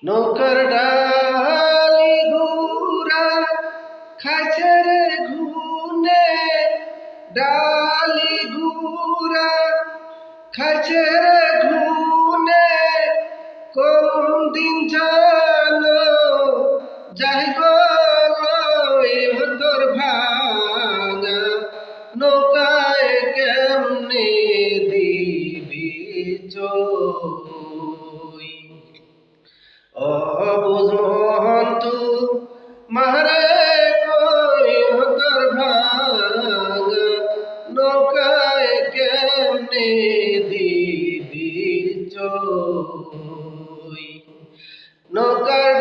নৌকার ডালি ঘুরা খাইছে রে ঘুনে, ডালি ঘুরা খাইছে রে ঘুনে। কোন দিন জানো যাই তোর ভাঙা নৌকায় কেমনে দিবি চই। অবুঝ মহন্ত মারে কই তোর ভাঙা নৌকায় কেমনে দিবি চই। নৌকার